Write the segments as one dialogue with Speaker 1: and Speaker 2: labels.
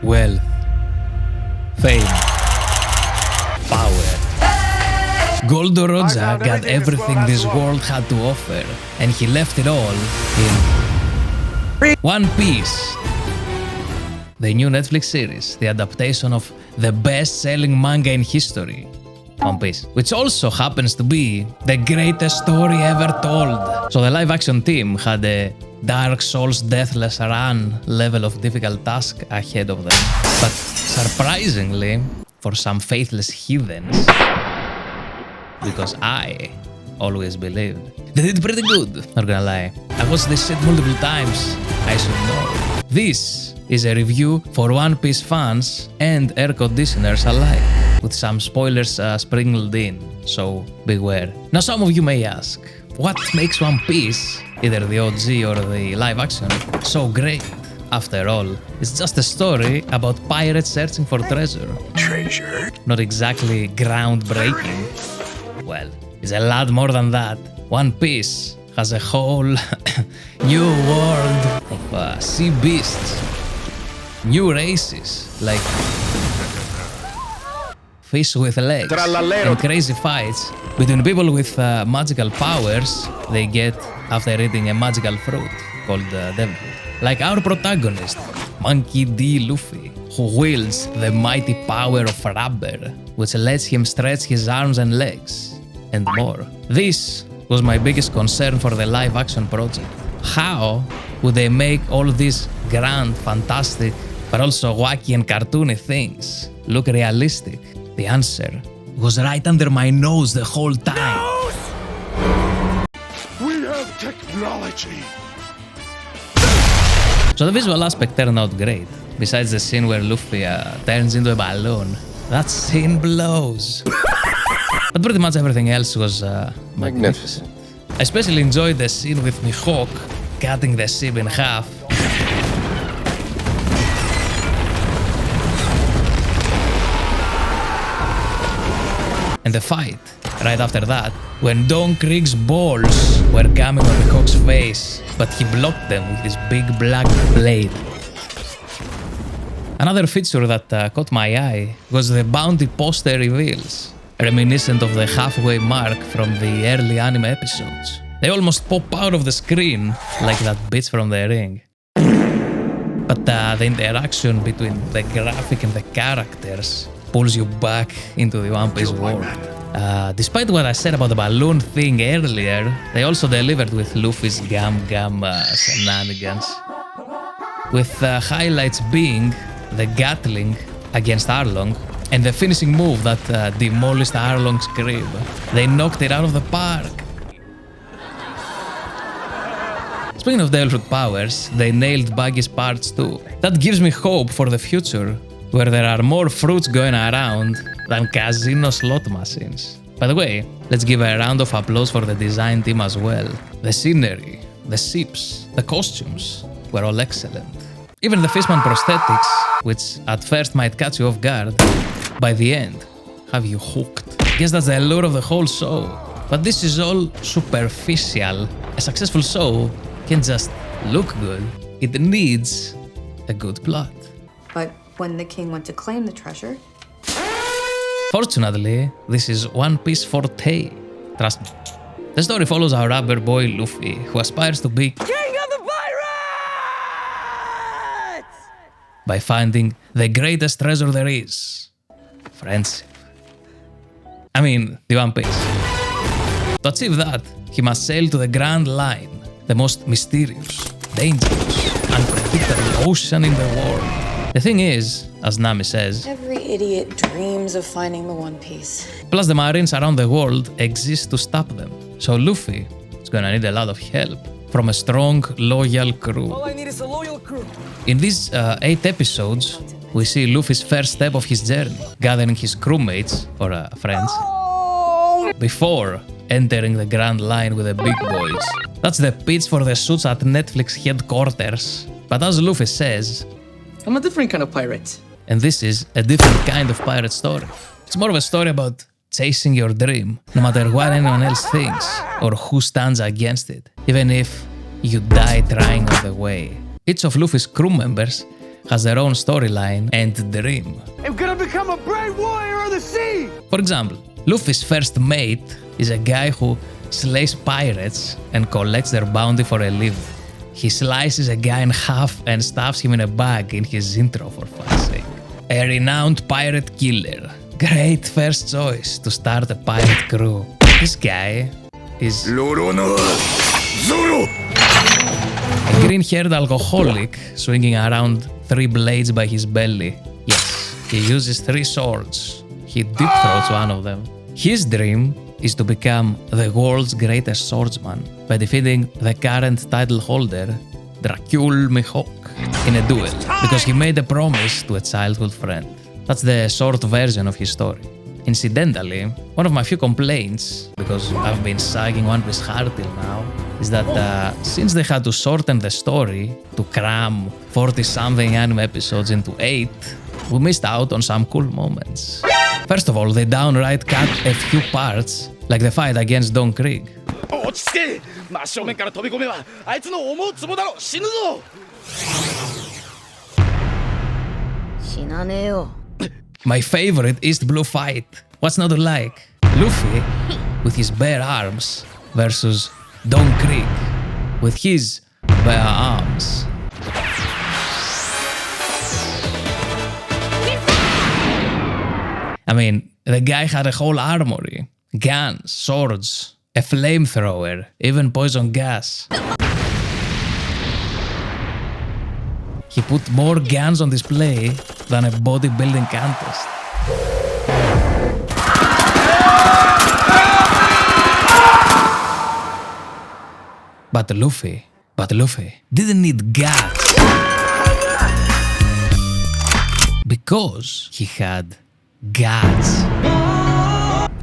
Speaker 1: Wealth, fame, power. Goldo Roja got everything this world had to offer, and he left it all in One Piece. The new Netflix series, the adaptation of the best-selling manga in history, One Piece, which also happens to be the greatest story ever told. So the live-action team had a Dark Souls Deathless Run level of difficult task ahead of them. But surprisingly, for some faithless heathens, because I always believed, they did pretty good, not gonna lie. I watched this shit multiple times, I should know. This is a review for One Piece fans and air conditioners alike, with some spoilers sprinkled in, so beware. Now some of you may ask, what makes One Piece, either the OG or the live action, so great? After all, it's just a story about pirates searching for treasure.
Speaker 2: Treasure?
Speaker 1: Not exactly groundbreaking. Well, it's a lot more than that. One Piece has a whole new world of sea beasts, new races like fish with legs, and crazy fights between people with magical powers they get after eating a magical fruit called Devil Fruit. Like our protagonist, Monkey D. Luffy, who wields the mighty power of rubber, which lets him stretch his arms and legs, and more. This was my biggest concern for the live-action project. How would they make all these grand, fantastic, but also wacky and cartoony things look realistic? The answer was right under my nose the whole time.
Speaker 2: We have technology.
Speaker 1: So the visual aspect turned out great. Besides the scene where Luffy turns into a balloon, that scene blows. But pretty much everything else was magnificent. I especially enjoyed the scene with Mihawk cutting the ship in half. And the fight right after that, when Don Krieg's balls were coming on the Hawk's face, but he blocked them with his big black blade. Another feature that caught my eye was the bounty poster reveals, reminiscent of the halfway mark from the early anime episodes. They almost pop out of the screen like that bitch from The Ring. But the interaction between the graphic and the characters pulls you back into the One Piece world. Despite what I said about the balloon thing earlier, they also delivered with Luffy's Gum shenanigans. With highlights being the Gatling against Arlong, and the finishing move that demolished Arlong's crib. They knocked it out of the park. Speaking of Devil Fruit powers, they nailed Buggy's parts too. That gives me hope for the future, where there are more fruits going around than casino slot machines. By the way, let's give a round of applause for the design team as well. The scenery, the ships, the costumes were all excellent. Even the fishman prosthetics, which at first might catch you off guard, by the end, have you hooked. Guess that's the allure of the whole show. But this is all superficial. A successful show can't just look good. It needs a good plot.
Speaker 3: But when the king went to claim the treasure...
Speaker 1: Fortunately, this is One Piece forte. Trust me. The story follows our rubber boy Luffy, who aspires to be King of the Pirates! By finding the greatest treasure there is. Friendship. I mean, the One Piece. To achieve that, he must sail to the Grand Line, the most mysterious, dangerous, unpredictable ocean in the world. The thing is, as Nami says,
Speaker 4: every idiot dreams of finding the One Piece.
Speaker 1: Plus the Marines around the world exist to stop them. So Luffy is gonna need a lot of help from a strong, loyal crew.
Speaker 5: All I need is a loyal crew.
Speaker 1: In these 8 episodes, we see Luffy's first step of his journey, gathering his crewmates, or friends, before entering the Grand Line with the big boys. That's the pitch for the suits at Netflix headquarters. But as Luffy says,
Speaker 5: I'm a different kind of pirate.
Speaker 1: And this is a different kind of pirate story. It's more of a story about chasing your dream, no matter what anyone else thinks or who stands against it, even if you die trying on the way. Each of Luffy's crew members has their own storyline and dream.
Speaker 2: I'm gonna become a brave warrior of the sea!
Speaker 1: For example, Luffy's first mate is a guy who slays pirates and collects their bounty for a living. He slices a guy in half and stuffs him in a bag in his intro, for fuck's sake. A renowned pirate killer. Great first choice to start a pirate crew. This guy is a green-haired alcoholic swinging around 3 blades by his belly. Yes, he uses 3 swords. He deep throats one of them. His dream is to become the world's greatest swordsman by defeating the current title holder, Dracul Mihawk, in a duel, because he made a promise to a childhood friend. That's the short version of his story. Incidentally, one of my few complaints, because I've been sagging One Piece hard till now, is that since they had to shorten the story to cram 40-something anime episodes into 8, we missed out on some cool moments. First of all, they downright cut a few parts, like the fight against Don Krieg.
Speaker 2: 落ち着け真正面から飛び込めばあいつの思うツボだろ死ぬぞ
Speaker 1: My favorite East Blue fight. What's not to like? Luffy with his bare arms versus Don Krieg with his bare arms. I mean, the guy had a whole armory, guns, swords, a flamethrower, even poison gas. He put more guns on display than a bodybuilding contest. But Luffy didn't need guts. Because he had guts.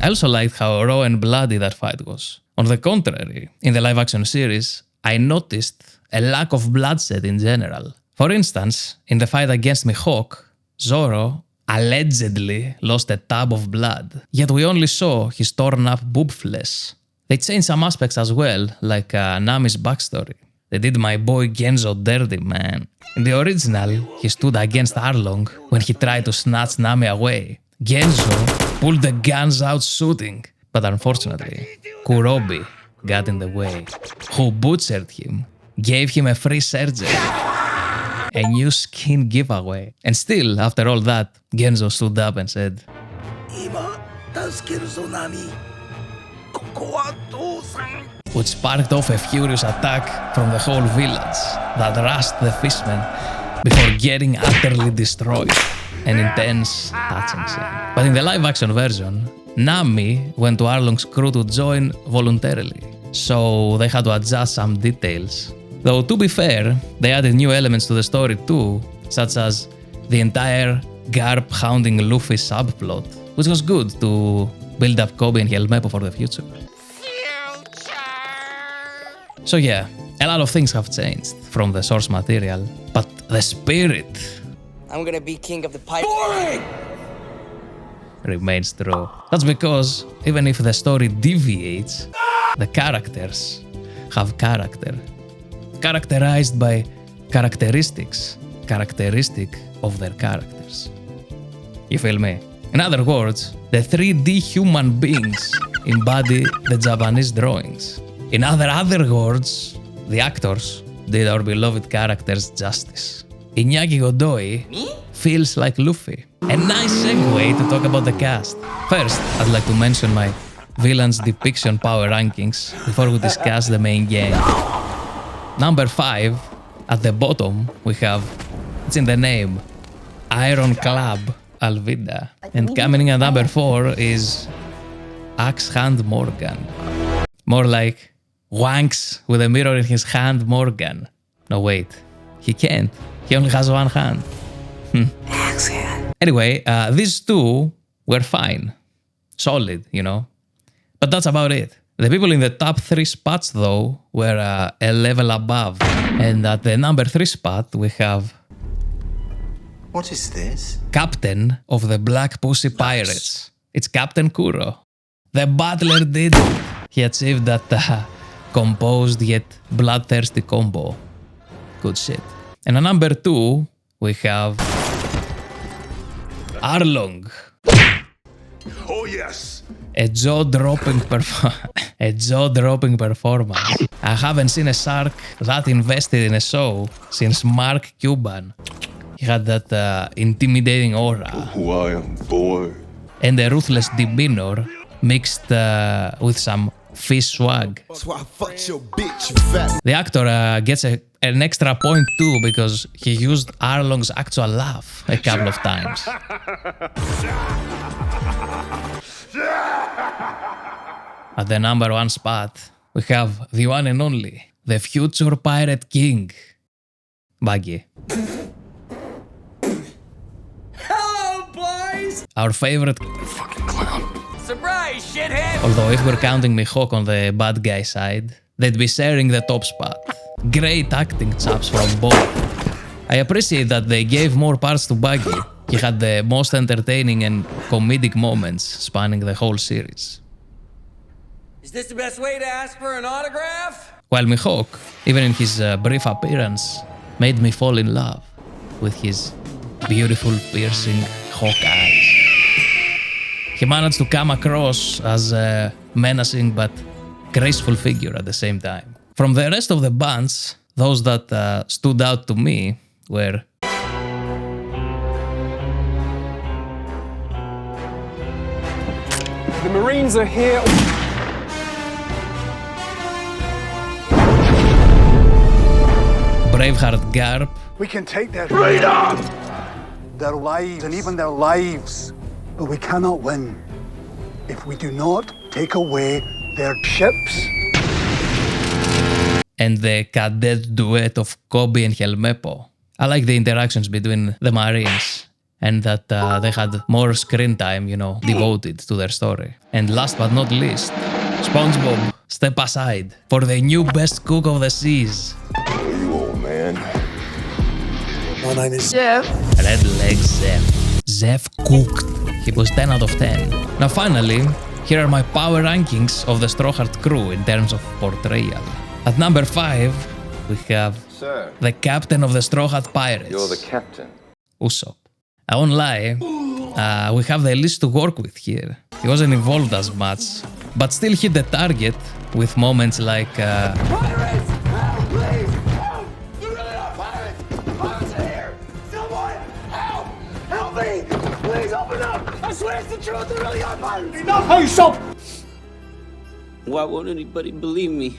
Speaker 1: I also liked how raw and bloody that fight was. On the contrary, in the live-action series, I noticed a lack of bloodshed in general. For instance, in the fight against Mihawk, Zoro allegedly lost a tub of blood, yet we only saw his torn-up boob flesh. They changed some aspects as well, like Nami's backstory. They did my boy Genzo dirty, man. In the original, he stood against Arlong when he tried to snatch Nami away. Genzo pulled the guns out shooting, but unfortunately, Kurobi got in the way, who butchered him, gave him a free surgery, a new skin giveaway. And still, after all that, Genzo stood up and said, which sparked off a furious attack from the whole village that rushed the fishman before getting utterly destroyed. An intense, touching scene. But in the live-action version, Nami went to Arlong's crew to join voluntarily, so they had to adjust some details. Though, to be fair, they added new elements to the story too, such as the entire Garp hounding Luffy subplot, which was good to build up Kobe and Helmeppo for the future. So yeah, a lot of things have changed from the source material, but the spirit
Speaker 5: I'm gonna be king of the pirate.
Speaker 1: remains true. That's because even if the story deviates, the characters have character. Characterized by characteristic of their characters. You feel me? In other words, the 3D human beings embody the Japanese drawings. In other words, the actors did our beloved characters justice. Iñaki Godoy feels like Luffy. A nice segue to talk about the cast. First, I'd like to mention my villains depiction power rankings before we discuss the main gang. Number 5, at the bottom, we have, it's in the name, Iron Club Alvida. And coming in at number 4 is Axe Hand Morgan. More like Wanks with a mirror in his hand Morgan. No, wait, he can't. He only has one hand. Anyway, these two were fine. Solid, you know. But that's about it. The people in the top 3 spots, though, were a level above. And at the number 3 spot, we have...
Speaker 6: What is this?
Speaker 1: Captain of the Black Pussy Pirates. It's Captain Kuro. The butler did it. He achieved that composed yet bloodthirsty combo. Good shit. And at number 2, we have Arlong.
Speaker 7: Oh yes.
Speaker 1: A jaw-dropping performance. I haven't seen a shark that invested in a show since Mark Cuban. He had that intimidating aura.
Speaker 7: Who I am, boy.
Speaker 1: And a ruthless demeanor mixed with some fish swag.
Speaker 8: That's why I fucked your bitch, you fat.
Speaker 1: The actor gets an extra point too because he used Arlong's actual laugh a couple of times. At the number 1 spot, we have the one and only, the future pirate king, Baggy.
Speaker 5: Hello, boys!
Speaker 1: Our favorite.
Speaker 7: Fucking clown.
Speaker 5: Surprise, shithead!
Speaker 1: Although if we're counting Mihawk on the bad guy side, they'd be sharing the top spot. Great acting chops from both. I appreciate that they gave more parts to Baggy. He had the most entertaining and comedic moments spanning the whole series.
Speaker 5: Is this the best way to ask for an autograph?
Speaker 1: While Mihawk, even in his brief appearance, made me fall in love with his beautiful, piercing hawk eyes. He managed to come across as a menacing but graceful figure at the same time. From the rest of the bunch, those that stood out to me were
Speaker 9: The Marines are here.
Speaker 1: Braveheart Garp,
Speaker 10: We can take their freedom, their lives, and even their lives, but we cannot win if we do not take away their ships.
Speaker 1: and the cadet duet of Kobe and Helmeppo. I like the interactions between the Marines and that they had more screen time, devoted to their story. And last but not least, SpongeBob, step aside for the new best cook of the seas.
Speaker 7: You old man.
Speaker 8: My name is
Speaker 1: Red Leg Zeph. Zeph cooked. He was 10 out of 10. Now finally, here are my power rankings of the Straw Hat crew in terms of portrayal. At number 5, we have
Speaker 7: Sir,
Speaker 1: the captain of the Straw Hat Pirates.
Speaker 7: you're the captain.
Speaker 1: Usopp. I won't lie, we have the least to work with here. He wasn't involved as much, but still hit the target with moments like
Speaker 2: Pirates! Help, please! Help! You really are pirates! Pirates are here! Someone! Help! Help me! Please open up! I swear it's the truth! There really are pirates! Enough, Usopp!
Speaker 5: Why won't anybody believe me?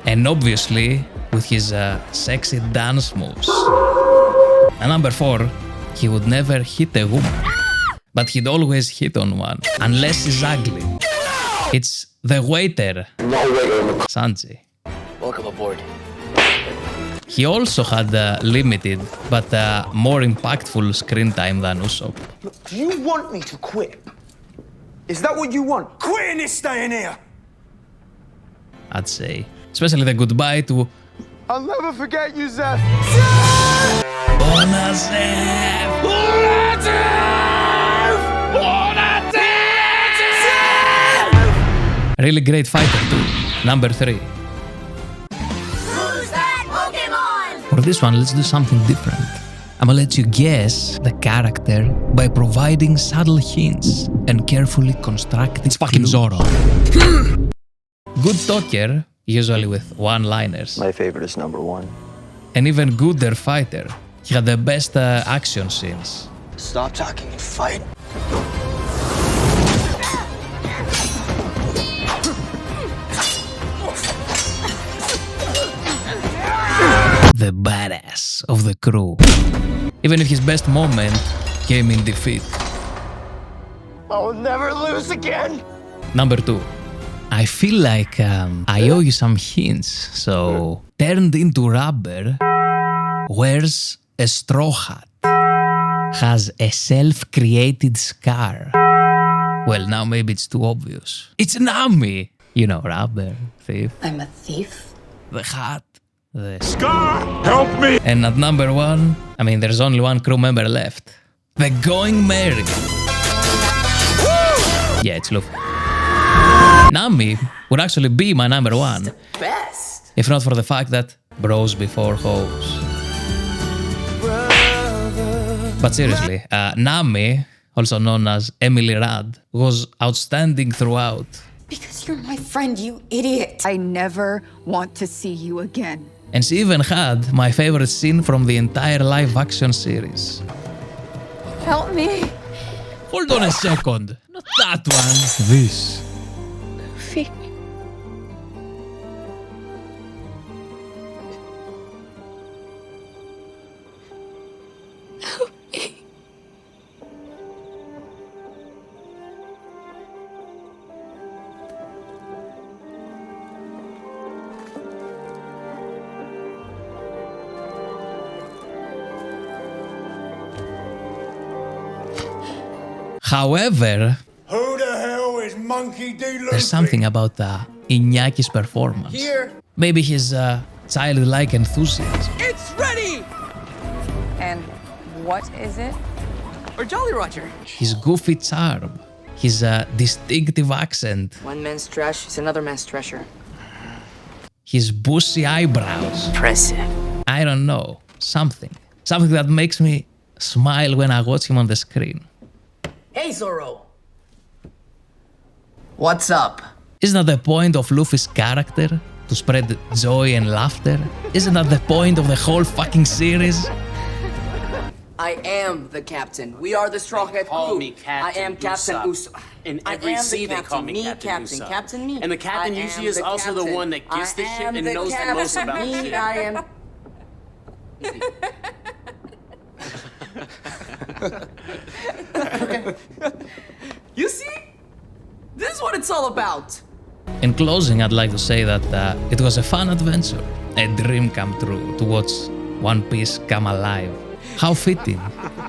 Speaker 1: and obviously with his sexy dance moves. At number 4, he would never hit a woman, but he'd always hit on one, unless he's ugly. It's the waiter, Sanji.
Speaker 5: Welcome aboard.
Speaker 1: He also had limited but more impactful screen time than Usopp.
Speaker 8: Do you want me to quit? Is that what you want? Quitting is staying here!
Speaker 1: I'd say. Especially the goodbye to
Speaker 8: I'll never forget you, Zeph!
Speaker 1: Bona Zeph! Really great fighter too. Number 3.
Speaker 3: Who's that Pokemon?
Speaker 1: For this one, let's do something different. I'm gonna let you guess the character by providing subtle hints and carefully constructed. It's fucking Zoro. Good talker, usually with one-liners.
Speaker 6: My favorite is number 1.
Speaker 1: An even gooder fighter. He had the best action scenes.
Speaker 6: Stop talking and fight.
Speaker 1: The badass of the crew. Even if his best moment came in defeat.
Speaker 8: I will never lose again!
Speaker 1: Number 2. I feel like I owe you some hints, so turned into rubber, wears a straw hat, has a self-created scar. Well, now maybe it's too obvious. It's Nami! You know, rubber, thief,
Speaker 4: I'm a thief?
Speaker 1: the hat, the...
Speaker 7: Scar, help me!
Speaker 1: And at number 1, I mean, there's only one crew member left. The Going Merry. Yeah, it's Luffy. Nami would actually be my number 1.
Speaker 4: Best!
Speaker 1: If not for the fact that bros before hoes. But seriously, Nami, also known as Emily Rudd, was outstanding throughout.
Speaker 4: Because you're my friend, you idiot.
Speaker 9: I never want to see you again.
Speaker 1: And she even had my favorite scene from the entire live-action series.
Speaker 9: Help me.
Speaker 1: Hold on a second. Not that one. This. However,
Speaker 2: Who the hell is Monkey D. Luffy?
Speaker 1: there's something about Inyaki's performance.
Speaker 5: Here.
Speaker 1: Maybe his childlike enthusiasm.
Speaker 5: It's ready!
Speaker 9: And what is it?
Speaker 5: Or Jolly Roger.
Speaker 1: His goofy charm. His distinctive accent.
Speaker 11: One man's trash is another man's treasure.
Speaker 1: His bushy eyebrows.
Speaker 11: Impressive.
Speaker 1: I don't know. Something. Something that makes me smile when I watch him on the screen.
Speaker 11: Hey, Zoro. What's up?
Speaker 1: Isn't that the point of Luffy's character? To spread joy and laughter? Isn't that the point of the whole fucking series?
Speaker 11: I am the captain. We are the Straw Hat
Speaker 5: Call
Speaker 11: crew.
Speaker 5: me Captain
Speaker 11: I am Captain
Speaker 5: Usopp.
Speaker 11: Usopp.
Speaker 5: In
Speaker 11: I
Speaker 5: every
Speaker 11: am
Speaker 5: sea,
Speaker 11: the
Speaker 5: they call me Captain
Speaker 11: Captain.
Speaker 5: Usopp.
Speaker 11: Captain me.
Speaker 5: And the captain
Speaker 11: I
Speaker 5: usually
Speaker 11: am
Speaker 5: is
Speaker 11: the
Speaker 5: also the
Speaker 11: captain.
Speaker 5: one that gets the
Speaker 11: I
Speaker 5: ship
Speaker 11: am
Speaker 5: and
Speaker 11: the
Speaker 5: knows the most
Speaker 11: captain.
Speaker 5: about
Speaker 11: Me,
Speaker 5: shit.
Speaker 11: I am. Okay. You see? This is what it's all about.
Speaker 1: In closing, I'd like to say that it was a fun adventure, a dream come true to watch One Piece come alive. How fitting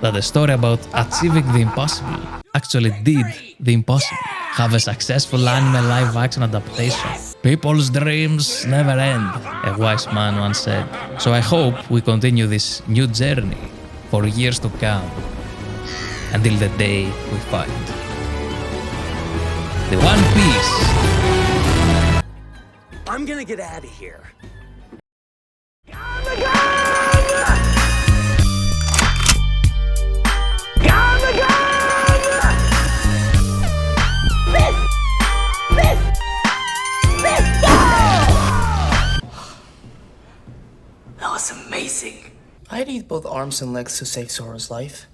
Speaker 1: that a story about achieving the impossible actually did the impossible. Have a successful anime live-action adaptation. People's dreams never end, a wise man once said. So I hope we continue this new journey for years to come, until the day we find the One Piece.
Speaker 5: I'm gonna get out of here.
Speaker 11: That was amazing. I'd eat both arms and legs to save Zoro's life.